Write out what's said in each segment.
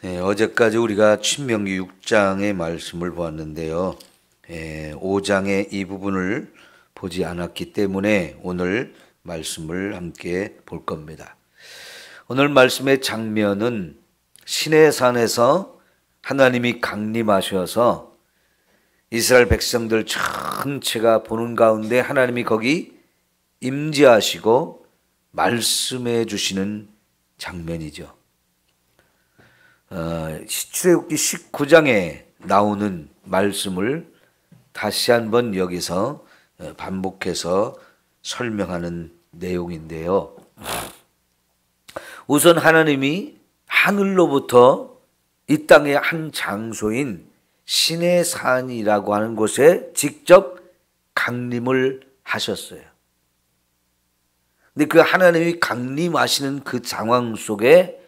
어제까지 우리가 신명기 6장의 말씀을 보았는데요. 5장의 이 부분을 보지 않았기 때문에 오늘 말씀을 함께 볼 겁니다. 오늘 말씀의 장면은 시내산에서 하나님이 강림하셔서 이스라엘 백성들 전체가 보는 가운데 하나님이 거기 임재하시고 말씀해 주시는 장면이죠. 출애굽기 19장에 나오는 말씀을 다시 한번 여기서 반복해서 설명하는 내용인데요. 우선 하나님이 하늘로부터 이 땅의 한 장소인 시내산이라고 하는 곳에 직접 강림을 하셨어요. 근데 그 하나님이 강림하시는 그 상황 속에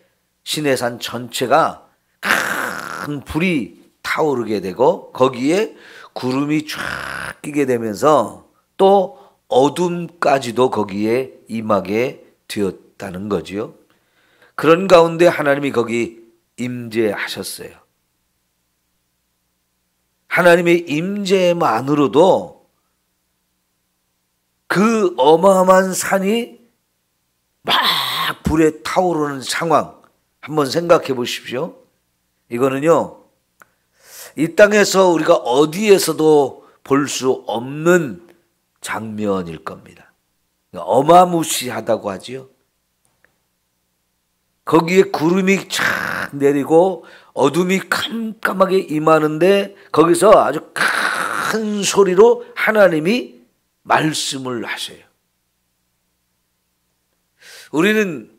시내산 전체가 큰 불이 타오르게 되고 거기에 구름이 쫙 끼게 되면서 또 어둠까지도 거기에 임하게 되었다는 거지요. 그런 가운데 하나님이 거기 임재하셨어요. 하나님의 임재만으로도 그 어마어마한 산이 막 불에 타오르는 상황 한번 생각해 보십시오. 이거는요, 이 땅에서 우리가 어디에서도 볼 수 없는 장면일 겁니다. 어마무시하다고 하지요. 거기에 구름이 쫙 내리고 어둠이 깜깜하게 임하는데 거기서 아주 큰 소리로 하나님이 말씀을 하셔요. 우리는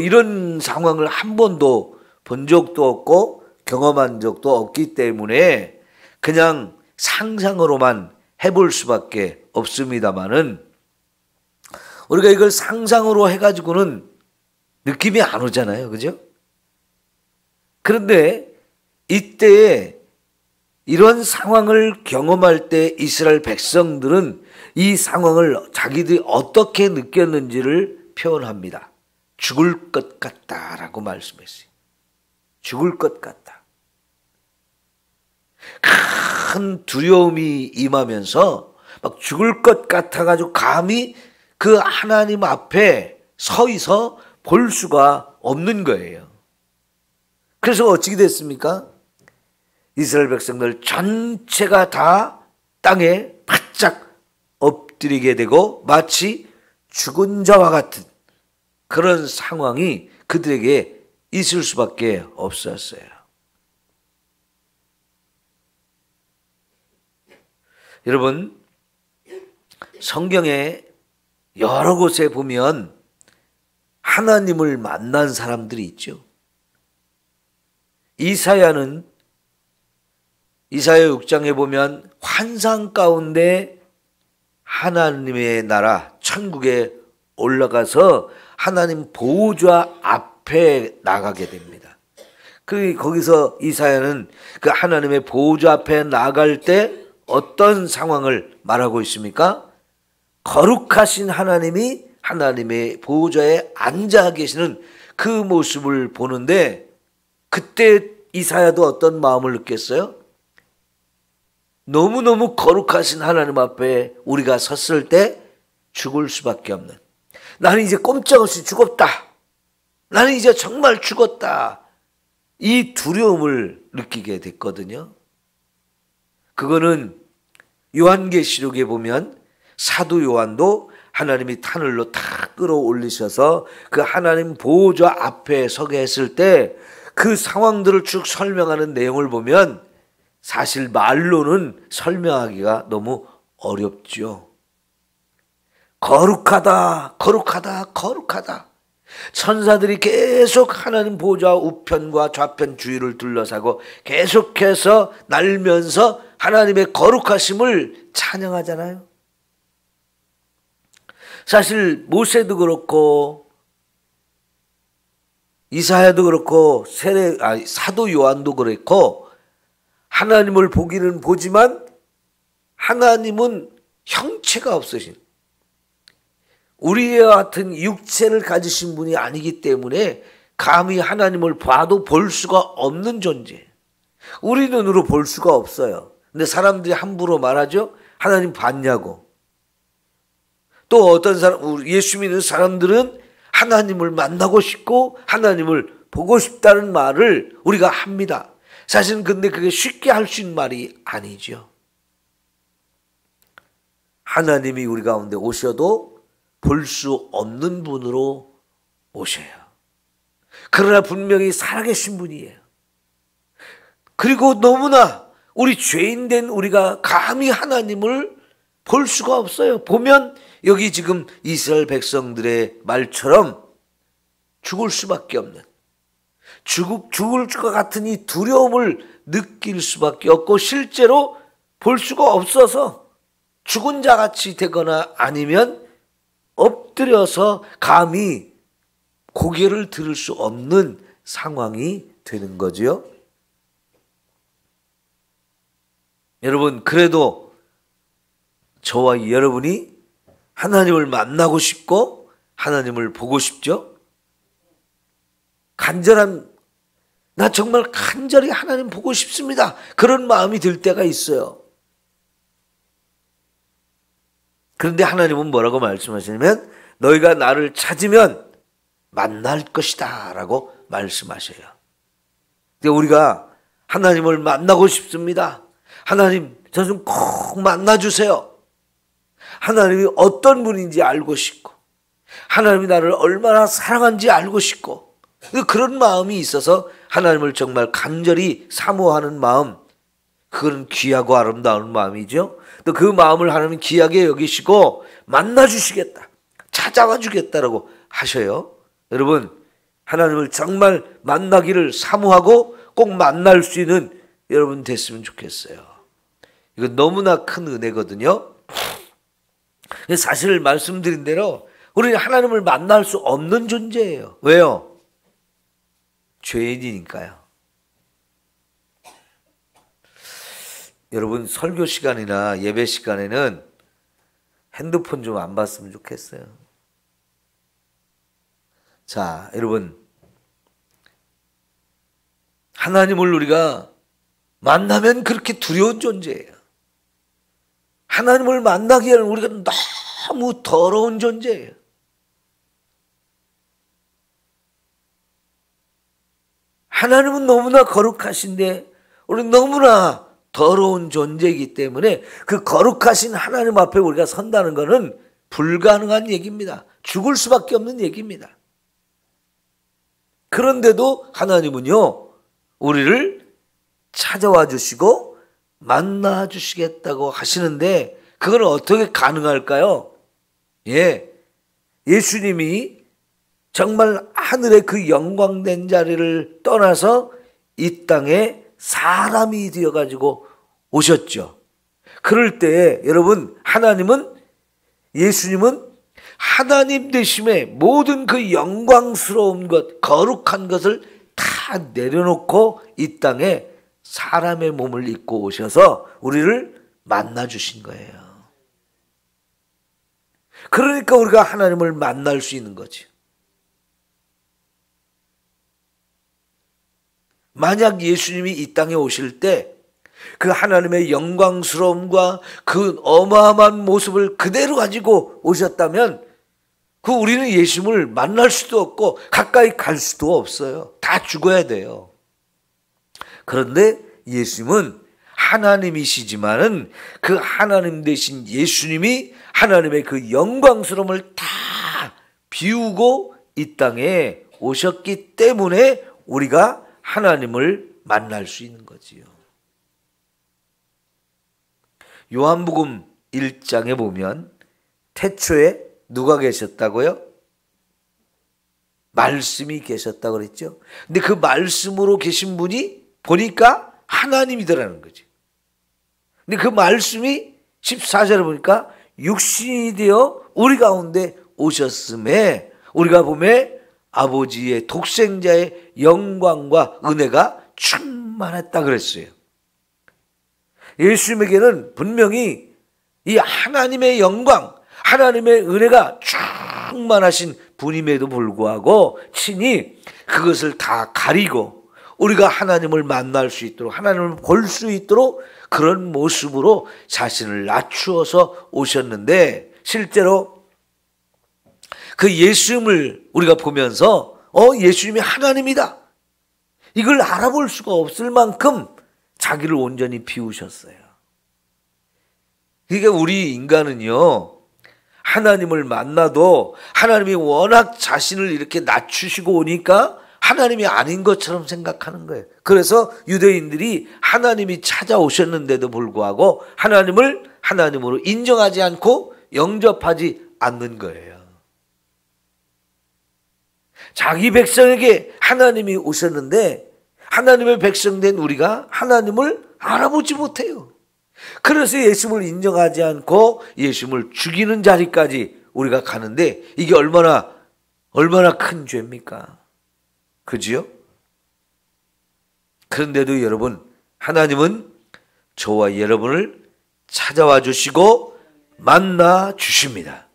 이런 상황을 한 번도 본 적도 없고 경험한 적도 없기 때문에 그냥 상상으로만 해볼 수밖에 없습니다만은 우리가 이걸 상상으로 해가지고는 느낌이 안 오잖아요. 그죠? 그런데 이때에 이런 상황을 경험할 때 이스라엘 백성들은 이 상황을 자기들이 어떻게 느꼈는지를 표현합니다. 죽을 것 같다라고 말씀했어요. 죽을 것 같다. 큰 두려움이 임하면서 막 죽을 것 같아가지고 감히 그 하나님 앞에 서 있어 볼 수가 없는 거예요. 그래서 어찌게 됐습니까? 이스라엘 백성들 전체가 다 땅에 바짝 엎드리게 되고 마치 죽은 자와 같은 그런 상황이 그들에게 있을 수밖에 없었어요. 여러분, 성경에 여러 곳에 보면 하나님을 만난 사람들이 있죠. 이사야는 이사야 6장에 보면 환상 가운데 하나님의 나라 천국에 올라가서 하나님 보호자 앞에 나가게 됩니다. 거기서 이사야는 그 하나님의 보호자 앞에 나갈 때 어떤 상황을 말하고 있습니까? 거룩하신 하나님이 하나님의 보호자에 앉아 계시는 그 모습을 보는데 그때 이사야도 어떤 마음을 느꼈어요? 너무너무 거룩하신 하나님 앞에 우리가 섰을 때 죽을 수밖에 없는, 나는 이제 꼼짝없이 죽었다, 나는 이제 정말 죽었다, 이 두려움을 느끼게 됐거든요. 그거는 요한계시록에 보면 사도 요한도 하나님이 하늘로 탁 끌어올리셔서 그 하나님 보호자 앞에 서게 했을 때 그 상황들을 쭉 설명하는 내용을 보면 사실 말로는 설명하기가 너무 어렵죠. 거룩하다, 거룩하다, 거룩하다. 천사들이 계속 하나님 보호자 우편과 좌편 주위를 둘러싸고 계속해서 날면서 하나님의 거룩하심을 찬양하잖아요. 사실 모세도 그렇고 이사야도 그렇고 사도 요한도 그렇고 하나님을 보기는 보지만 하나님은 형체가 없으신, 우리와 같은 육체를 가지신 분이 아니기 때문에 감히 하나님을 봐도 볼 수가 없는 존재. 우리 눈으로 볼 수가 없어요. 근데 사람들이 함부로 말하죠. 하나님 봤냐고. 또 어떤 사람, 예수 믿는 사람들은 하나님을 만나고 싶고 하나님을 보고 싶다는 말을 우리가 합니다. 사실은 근데 그게 쉽게 할 수 있는 말이 아니죠. 하나님이 우리 가운데 오셔도 볼 수 없는 분으로 오셔요. 그러나 분명히 살아계신 분이에요. 그리고 너무나 우리 죄인된 우리가 감히 하나님을 볼 수가 없어요. 보면 여기 지금 이스라엘 백성들의 말처럼 죽을 수밖에 없는, 죽을 것 같은 이 두려움을 느낄 수밖에 없고 실제로 볼 수가 없어서 죽은 자같이 되거나 아니면 엎드려서 감히 고개를 들을 수 없는 상황이 되는 거지요. 여러분, 그래도 저와 여러분이 하나님을 만나고 싶고 하나님을 보고 싶죠? 나 정말 간절히 하나님 보고 싶습니다. 그런 마음이 들 때가 있어요. 그런데 하나님은 뭐라고 말씀하시냐면 너희가 나를 찾으면 만날 것이다 라고 말씀하셔요. 우리가 하나님을 만나고 싶습니다. 하나님, 저 좀 꼭 만나주세요. 하나님이 어떤 분인지 알고 싶고 하나님이 나를 얼마나 사랑하는지 알고 싶고 그런 마음이 있어서 하나님을 정말 간절히 사모하는 마음, 그건 귀하고 아름다운 마음이죠. 또 그 마음을 하나님은 귀하게 여기시고 만나주시겠다, 찾아와 주겠다라고 하셔요. 여러분, 하나님을 정말 만나기를 사모하고 꼭 만날 수 있는 여러분 됐으면 좋겠어요. 이건 너무나 큰 은혜거든요. 사실 말씀드린 대로 우리는 하나님을 만날 수 없는 존재예요. 왜요? 죄인이니까요. 여러분, 설교 시간이나 예배 시간에는 핸드폰 좀 안 봤으면 좋겠어요. 자, 여러분, 하나님을 우리가 만나면 그렇게 두려운 존재예요. 하나님을 만나기에는 우리가 너무 더러운 존재예요. 하나님은 너무나 거룩하신데 우리는 너무나 더러운 존재이기 때문에 그 거룩하신 하나님 앞에 우리가 선다는 것은 불가능한 얘기입니다. 죽을 수밖에 없는 얘기입니다. 그런데도 하나님은요, 우리를 찾아와 주시고 만나 주시겠다고 하시는데 그건 어떻게 가능할까요? 예수님이 정말 하늘의 그 영광된 자리를 떠나서 이 땅에 사람이 되어가지고 오셨죠. 그럴 때 여러분, 예수님은 하나님 되심에 모든 그 영광스러운 것, 거룩한 것을 다 내려놓고 이 땅에 사람의 몸을 입고 오셔서 우리를 만나 주신 거예요. 그러니까 우리가 하나님을 만날 수 있는 거죠. 만약 예수님이 이 땅에 오실 때 그 하나님의 영광스러움과 그 어마어마한 모습을 그대로 가지고 오셨다면 우리는 예수님을 만날 수도 없고 가까이 갈 수도 없어요. 다 죽어야 돼요. 그런데 예수님은 하나님이시지만은 그 하나님 되신 예수님이 하나님의 그 영광스러움을 다 비우고 이 땅에 오셨기 때문에 우리가 하나님을 만날 수 있는 거지요. 요한복음 1장에 보면 태초에 누가 계셨다고요? 말씀이 계셨다고 그랬죠. 근데 그 말씀으로 계신 분이 보니까 하나님이더라는 거죠. 근데 그 말씀이 14절에 보니까 육신이 되어 우리 가운데 오셨음에 우리가 보면 아버지의 독생자의 영광과 은혜가 충만했다 그랬어요. 예수님에게는 분명히 이 하나님의 영광, 하나님의 은혜가 충만하신 분임에도 불구하고 친히 그것을 다 가리고 우리가 하나님을 만날 수 있도록, 하나님을 볼 수 있도록 그런 모습으로 자신을 낮추어서 오셨는데, 실제로 그 예수님을 우리가 보면서 예수님이 하나님이다, 이걸 알아볼 수가 없을 만큼 자기를 온전히 비우셨어요. 그러니까 우리 인간은요, 하나님을 만나도 하나님이 워낙 자신을 이렇게 낮추시고 오니까 하나님이 아닌 것처럼 생각하는 거예요. 그래서 유대인들이 하나님이 찾아오셨는데도 불구하고 하나님을 하나님으로 인정하지 않고 영접하지 않는 거예요. 자기 백성에게 하나님이 오셨는데 하나님의 백성된 우리가 하나님을 알아보지 못해요. 그래서 예수님을 인정하지 않고 예수님을 죽이는 자리까지 우리가 가는데, 이게 얼마나 큰 죄입니까? 그지요? 그런데도 여러분, 하나님은 저와 여러분을 찾아와 주시고 만나 주십니다.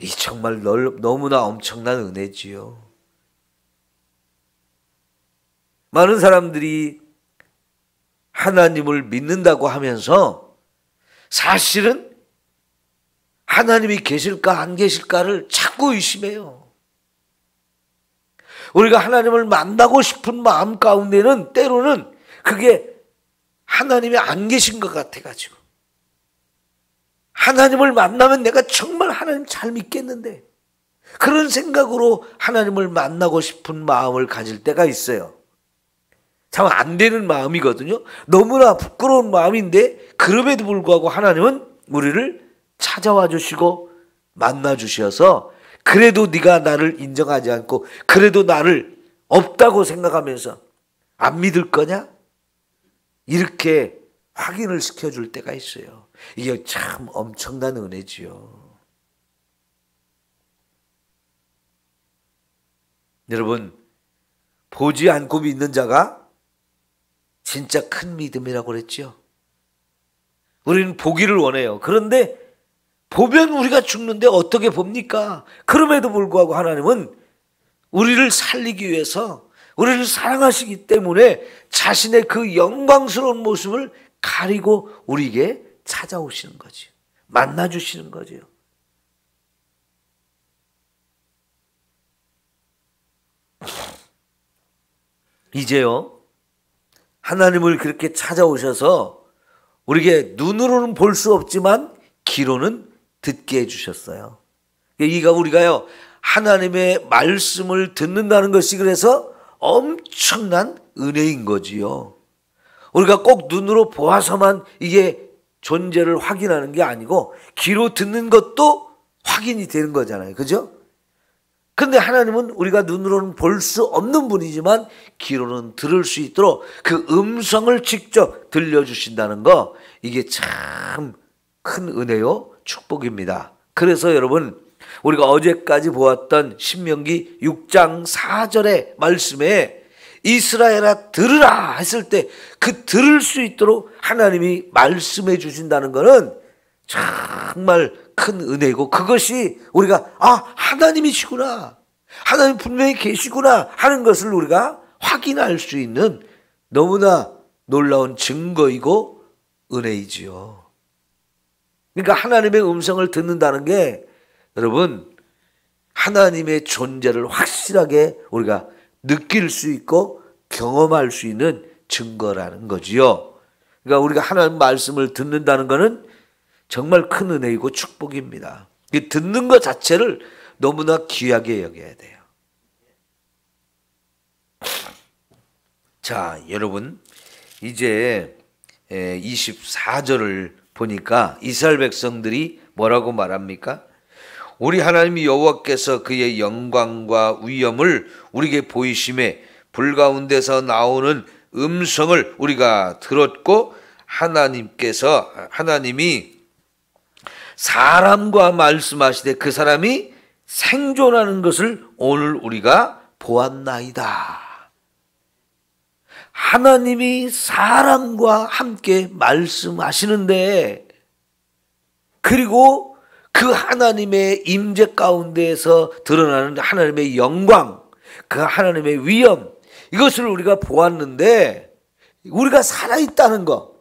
이 정말 너무나 엄청난 은혜지요. 많은 사람들이 하나님을 믿는다고 하면서 사실은 하나님이 계실까 안 계실까를 자꾸 의심해요. 우리가 하나님을 만나고 싶은 마음 가운데는 때로는 그게 하나님이 안 계신 것 같아가지고, 하나님을 만나면 내가 정말 하나님 잘 믿겠는데, 그런 생각으로 하나님을 만나고 싶은 마음을 가질 때가 있어요. 참 안 되는 마음이거든요. 너무나 부끄러운 마음인데, 그럼에도 불구하고 하나님은 우리를 찾아와 주시고 만나 주셔서, 그래도 네가 나를 인정하지 않고 그래도 나를 없다고 생각하면서 안 믿을 거냐? 이렇게 확인을 시켜줄 때가 있어요. 이게 참 엄청난 은혜지요. 여러분, 보지 않고 믿는 자가 진짜 큰 믿음이라고 그랬죠. 우리는 보기를 원해요. 그런데 보면 우리가 죽는데 어떻게 봅니까? 그럼에도 불구하고 하나님은 우리를 살리기 위해서, 우리를 사랑하시기 때문에 자신의 그 영광스러운 모습을 가리고 우리에게 찾아오시는 거죠. 만나주시는 거죠. 이제요, 하나님을 그렇게 찾아오셔서 우리에게 눈으로는 볼 수 없지만 귀로는 듣게 해주셨어요. 그러니까 우리가요, 하나님의 말씀을 듣는다는 것이 그래서 엄청난 은혜인 거지요. 우리가 꼭 눈으로 보아서만 이게 존재를 확인하는 게 아니고 귀로 듣는 것도 확인이 되는 거잖아요. 그죠? 근데 하나님은 우리가 눈으로는 볼 수 없는 분이지만 귀로는 들을 수 있도록 그 음성을 직접 들려주신다는 거, 이게 참 큰 은혜요, 축복입니다. 그래서 여러분, 우리가 어제까지 보았던 신명기 6장 4절의 말씀에 이스라엘아 들으라 했을 때 그 들을 수 있도록 하나님이 말씀해 주신다는 것은 정말 큰 은혜고, 그것이 우리가 하나님이시구나, 하나님 분명히 계시구나 하는 것을 우리가 확인할 수 있는 너무나 놀라운 증거이고 은혜이지요. 그러니까 하나님의 음성을 듣는다는 게 여러분, 하나님의 존재를 확실하게 우리가 느낄 수 있고 경험할 수 있는 증거라는 거지요. 그러니까 우리가 하나님 말씀을 듣는다는 것은 정말 큰 은혜이고 축복입니다. 이 듣는 것 자체를 너무나 귀하게 여겨야 돼요. 자, 여러분, 이제 24절을 보니까 이스라엘 백성들이 뭐라고 말합니까? 우리 하나님 여호와께서 그의 영광과 위엄을 우리에게 보이심에 불 가운데서 나오는 음성을 우리가 들었고, 하나님이 사람과 말씀하시되 그 사람이 생존하는 것을 오늘 우리가 보았나이다. 하나님이 사람과 함께 말씀하시는데, 그리고 그 하나님의 임재 가운데에서 드러나는 하나님의 영광, 그 하나님의 위엄, 이것을 우리가 보았는데 우리가 살아있다는 것,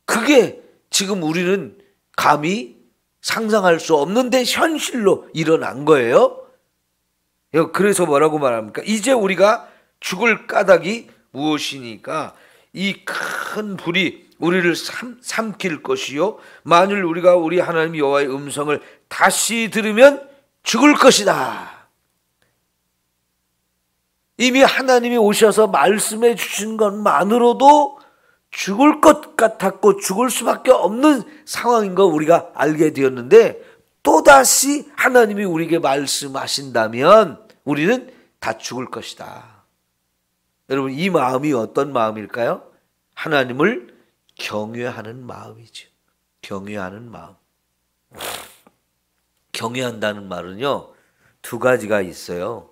그게 지금 우리는 감히 상상할 수 없는데 현실로 일어난 거예요. 그래서 뭐라고 말합니까? 이제 우리가 죽을 까닭이 무엇이니까 이 큰 불이 우리를 삼킬 것이요, 만일 우리가 우리 하나님 여호와의 음성을 다시 들으면 죽을 것이다. 이미 하나님이 오셔서 말씀해 주신 것만으로도 죽을 것 같았고 죽을 수밖에 없는 상황인 거 우리가 알게 되었는데, 또다시 하나님이 우리에게 말씀하신다면 우리는 다 죽을 것이다. 여러분, 이 마음이 어떤 마음일까요? 하나님을 경외하는 마음이죠. 경외하는 마음. 경외한다는 말은요, 두 가지가 있어요.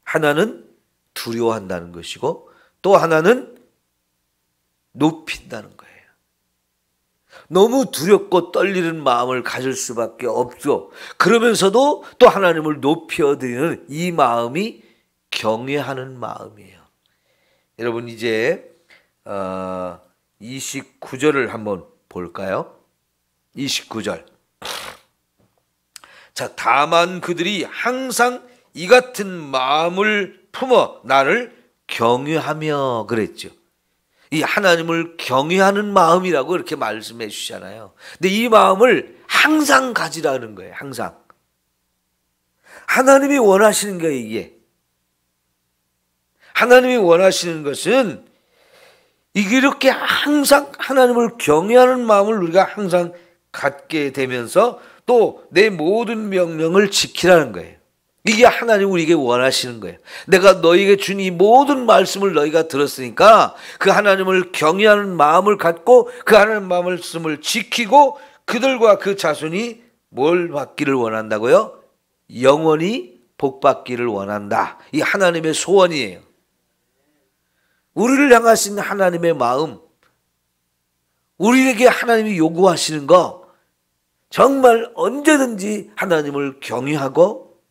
하나는 두려워한다는 것이고, 또 하나는 높인다는 거예요. 너무 두렵고 떨리는 마음을 가질 수밖에 없죠. 그러면서도 또 하나님을 높여드리는 이 마음이 경외하는 마음이에요. 여러분, 이제 29절을 한번 볼까요? 29절. 자, 다만 그들이 항상 이 같은 마음을 품어 나를 경외하며 그랬죠. 이 하나님을 경외하는 마음이라고 이렇게 말씀해 주시잖아요. 근데 이 마음을 항상 가지라는 거예요. 항상. 하나님이 원하시는 거예요, 이게. 하나님이 원하시는 것은 이렇게 항상 하나님을 경외하는 마음을 우리가 항상 갖게 되면서 또 내 모든 명령을 지키라는 거예요. 이게 하나님 우리에게 원하시는 거예요. 내가 너희에게 준 이 모든 말씀을 너희가 들었으니까 그 하나님을 경외하는 마음을 갖고 그 하나님 말씀을 지키고 그들과 그 자손이 뭘 받기를 원한다고요? 영원히 복 받기를 원한다. 이 하나님의 소원이에요. 우리를 향하신 하나님의 마음, 우리에게 하나님이 요구하시는 거, 정말 언제든지 하나님을 경외하고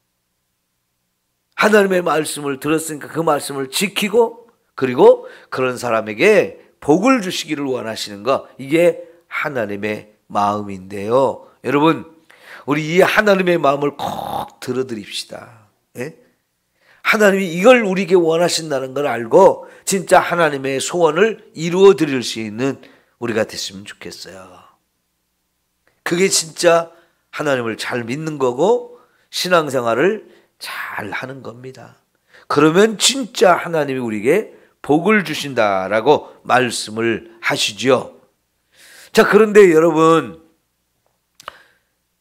하나님의 말씀을 들었으니까 그 말씀을 지키고, 그리고 그런 사람에게 복을 주시기를 원하시는 거, 이게 하나님의 마음인데요. 여러분, 우리 이 하나님의 마음을 꼭 들어드립시다. 예? 하나님이 이걸 우리에게 원하신다는 걸 알고 진짜 하나님의 소원을 이루어 드릴 수 있는 우리가 됐으면 좋겠어요. 그게 진짜 하나님을 잘 믿는 거고 신앙생활을 잘 하는 겁니다. 그러면 진짜 하나님이 우리에게 복을 주신다라고 말씀을 하시죠. 자, 그런데 여러분,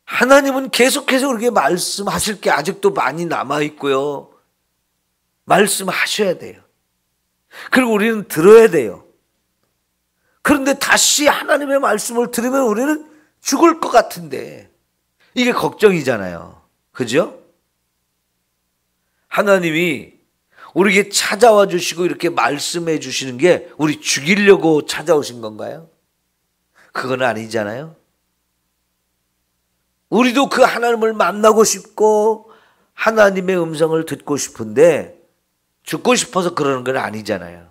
하나님은 계속해서 우리에게 말씀하실 게 아직도 많이 남아있고요. 말씀하셔야 돼요. 그리고 우리는 들어야 돼요. 그런데 다시 하나님의 말씀을 들으면 우리는 죽을 것 같은데 이게 걱정이잖아요. 그죠? 하나님이 우리에게 찾아와 주시고 이렇게 말씀해 주시는 게 우리 죽이려고 찾아오신 건가요? 그건 아니잖아요. 우리도 그 하나님을 만나고 싶고 하나님의 음성을 듣고 싶은데 죽고 싶어서 그러는 건 아니잖아요.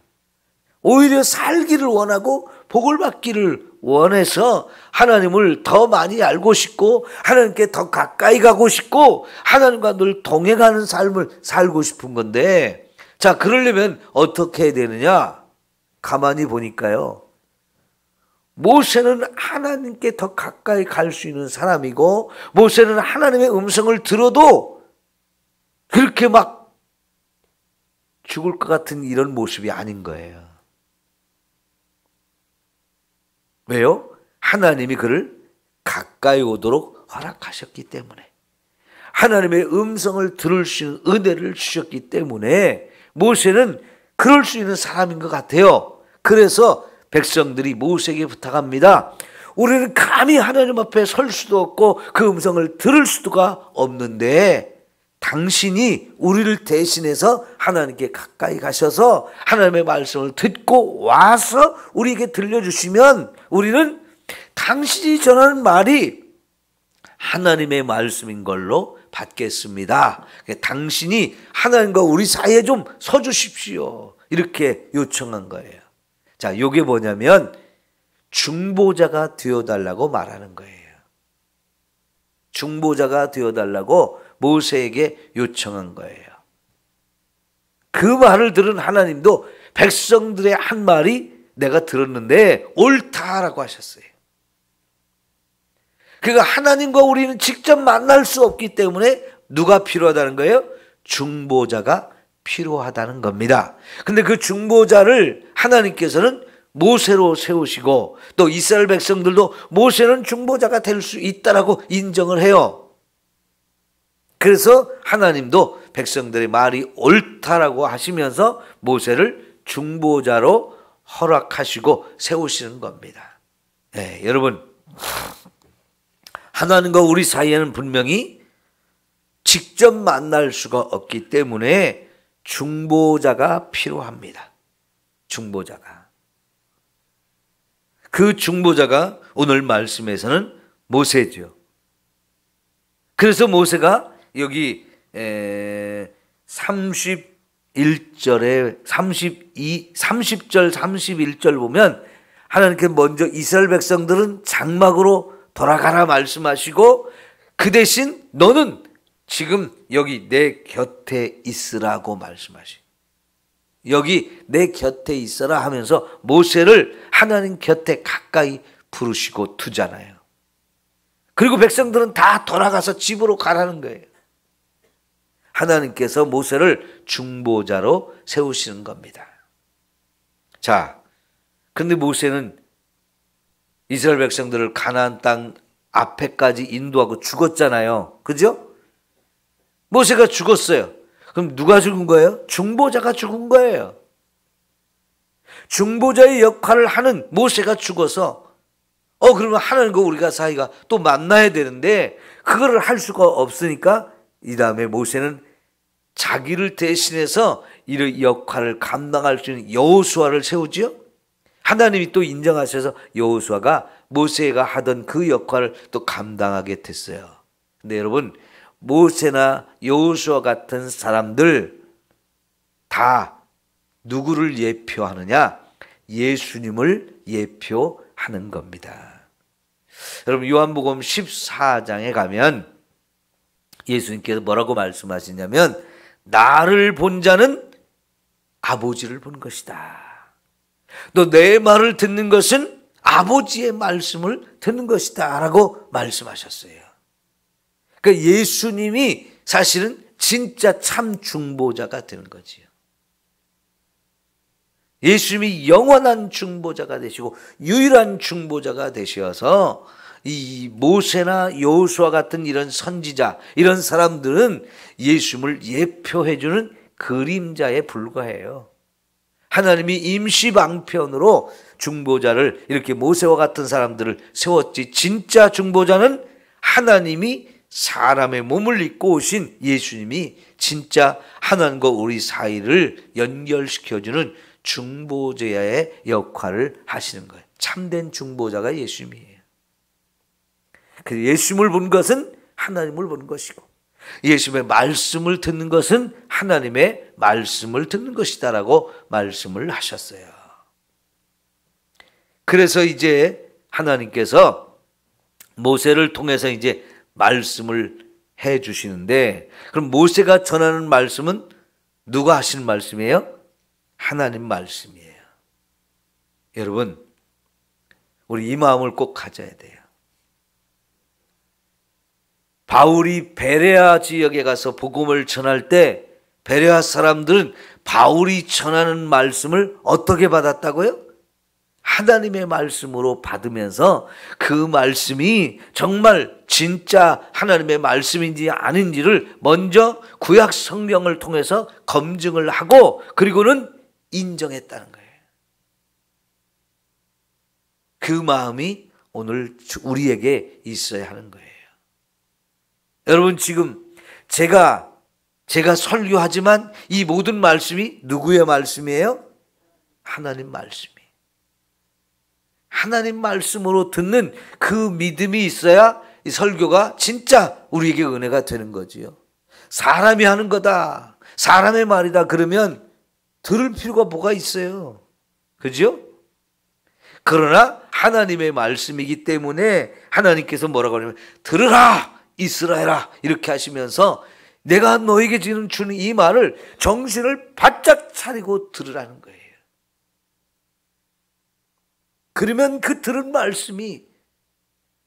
오히려 살기를 원하고 복을 받기를 원해서 하나님을 더 많이 알고 싶고 하나님께 더 가까이 가고 싶고 하나님과 늘 동행하는 삶을 살고 싶은 건데, 자, 그러려면 어떻게 해야 되느냐? 가만히 보니까요, 모세는 하나님께 더 가까이 갈 수 있는 사람이고 모세는 하나님의 음성을 들어도 그렇게 막 죽을 것 같은 이런 모습이 아닌 거예요. 왜요? 하나님이 그를 가까이 오도록 허락하셨기 때문에, 하나님의 음성을 들을 수 있는 은혜를 주셨기 때문에 모세는 그럴 수 있는 사람인 것 같아요. 그래서 백성들이 모세에게 부탁합니다. 우리는 감히 하나님 앞에 설 수도 없고 그 음성을 들을 수가 없는데 당신이 우리를 대신해서 하나님께 가까이 가셔서 하나님의 말씀을 듣고 와서 우리에게 들려주시면 우리는 당신이 전하는 말이 하나님의 말씀인 걸로 받겠습니다. 당신이 하나님과 우리 사이에 좀 서주십시오. 이렇게 요청한 거예요. 자, 요게 뭐냐면 중보자가 되어달라고 말하는 거예요. 중보자가 되어달라고 모세에게 요청한 거예요. 그 말을 들은 하나님도 백성들의 한 말이 내가 들었는데 옳다라고 하셨어요. 그러니까 하나님과 우리는 직접 만날 수 없기 때문에 누가 필요하다는 거예요? 중보자가 필요하다는 겁니다. 근데 그 중보자를 하나님께서는 모세로 세우시고 또 이스라엘 백성들도 모세는 중보자가 될 수 있다라고 인정을 해요. 그래서 하나님도 백성들의 말이 옳다라고 하시면서 모세를 중보자로 허락하시고 세우시는 겁니다. 네, 여러분, 하나님과 우리 사이에는 분명히 직접 만날 수가 없기 때문에 중보자가 필요합니다. 중보자가. 그 중보자가 오늘 말씀에서는 모세죠. 그래서 모세가 여기 30절, 31절 보면 하나님께서 먼저 이스라엘 백성들은 장막으로 돌아가라 말씀하시고 그 대신 너는 지금 여기 내 곁에 있으라고 말씀하시고 여기 내 곁에 있어라 하면서 모세를 하나님 곁에 가까이 부르시고 두잖아요. 그리고 백성들은 다 돌아가서 집으로 가라는 거예요. 하나님께서 모세를 중보자로 세우시는 겁니다. 자, 근데 모세는 이스라엘 백성들을 가나안 땅 앞에까지 인도하고 죽었잖아요. 그죠? 모세가 죽었어요. 그럼 누가 죽은 거예요? 중보자가 죽은 거예요. 중보자의 역할을 하는 모세가 죽어서 그러면 하나님과 우리가 사이가 또 만나야 되는데 그거를 할 수가 없으니까 이 다음에 모세는 자기를 대신해서 이 역할을 감당할 수 있는 여호수아를 세우지요. 하나님이 또 인정하셔서 여호수아가 모세가 하던 그 역할을 또 감당하게 됐어요. 근데 여러분, 모세나 여호수아 같은 사람들 다 누구를 예표하느냐? 예수님을 예표하는 겁니다. 여러분, 요한복음 14장에 가면 예수님께서 뭐라고 말씀하시냐면 나를 본 자는 아버지를 본 것이다. 너 내 말을 듣는 것은 아버지의 말씀을 듣는 것이다 라고 말씀하셨어요. 그러니까 예수님이 사실은 진짜 참 중보자가 되는 거지요. 예수님이 영원한 중보자가 되시고 유일한 중보자가 되셔서 이 모세나 여호수아 같은 이런 선지자, 이런 사람들은 예수님을 예표해주는 그림자에 불과해요. 하나님이 임시방편으로 중보자를 이렇게 모세와 같은 사람들을 세웠지, 진짜 중보자는 하나님이 사람의 몸을 입고 오신 예수님이 진짜 하나님과 우리 사이를 연결시켜주는 중보자의 역할을 하시는 거예요. 참된 중보자가 예수님이에요. 그래서 예수님을 본 것은 하나님을 본 것이고 예수님의 말씀을 듣는 것은 하나님의 말씀을 듣는 것이다라고 말씀을 하셨어요. 그래서 이제 하나님께서 모세를 통해서 이제 말씀을 해 주시는데, 그럼 모세가 전하는 말씀은 누가 하시는 말씀이에요? 하나님 말씀이에요. 여러분, 우리 이 마음을 꼭 가져야 돼요. 바울이 베레아 지역에 가서 복음을 전할 때 베레아 사람들은 바울이 전하는 말씀을 어떻게 받았다고요? 하나님의 말씀으로 받으면서 그 말씀이 정말 진짜 하나님의 말씀인지 아닌지를 먼저 구약 성경을 통해서 검증을 하고 그리고는 인정했다는 거예요. 그 마음이 오늘 우리에게 있어야 하는 거예요. 여러분, 지금 제가 설교하지만 이 모든 말씀이 누구의 말씀이에요? 하나님 말씀이에요. 하나님 말씀으로 듣는 그 믿음이 있어야 이 설교가 진짜 우리에게 은혜가 되는 거지요. 사람이 하는 거다, 사람의 말이다 그러면 들을 필요가 뭐가 있어요. 그죠? 그러나 하나님의 말씀이기 때문에 하나님께서 뭐라고 하냐면 들으라 이스라엘아 이렇게 하시면서 내가 너에게 지금 주는 이 말을 정신을 바짝 차리고 들으라는 거예요. 그러면 그 들은 말씀이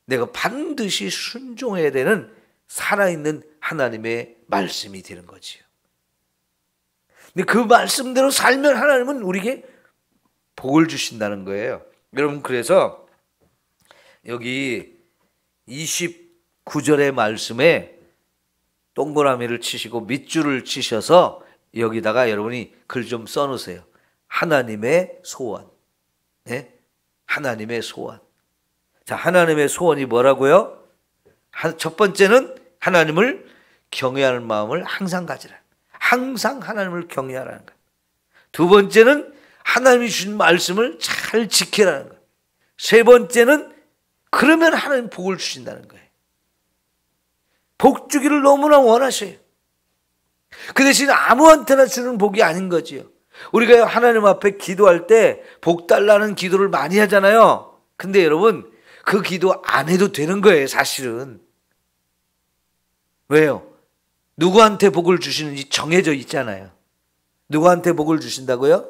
내가 반드시 순종해야 되는 살아있는 하나님의 말씀이 되는 거지요. 근데 그 말씀대로 살면 하나님은 우리에게 복을 주신다는 거예요. 여러분, 그래서 여기 29절의 말씀에 동그라미를 치시고 밑줄을 치셔서 여기다가 여러분이 글 좀 써놓으세요. 하나님의 소원. 네? 하나님의 소원. 자, 하나님의 소원이 뭐라고요? 첫 번째는 하나님을 경외하는 마음을 항상 가지라. 항상 하나님을 경외하라는 거예요. 두 번째는 하나님이 주신 말씀을 잘 지키라는 거예요. 세 번째는 그러면 하나님 복을 주신다는 거예요. 복 주기를 너무나 원하셔요. 그 대신 아무한테나 주는 복이 아닌 거지요. 우리가 하나님 앞에 기도할 때 복 달라는 기도를 많이 하잖아요. 근데 여러분, 그 기도 안 해도 되는 거예요, 사실은. 왜요? 누구한테 복을 주시는지 정해져 있잖아요. 누구한테 복을 주신다고요?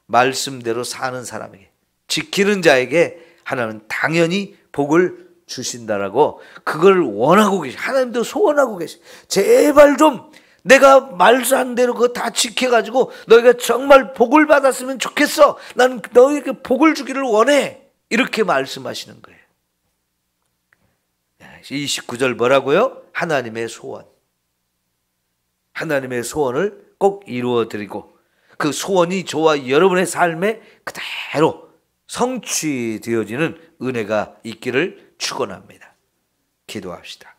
말씀대로 사는 사람에게, 지키는 자에게 하나님은 당연히 복을 주신다라고 그걸 원하고 계시. 하나님도 소원하고 계시. 제발 좀 내가 말한 대로 그거 다 지켜가지고 너희가 정말 복을 받았으면 좋겠어. 나는 너희에게 복을 주기를 원해. 이렇게 말씀하시는 거예요. 29절 뭐라고요? 하나님의 소원. 하나님의 소원을 꼭 이루어드리고 그 소원이 저와 여러분의 삶에 그대로 성취되어지는 은혜가 있기를 축원합니다. 기도합시다.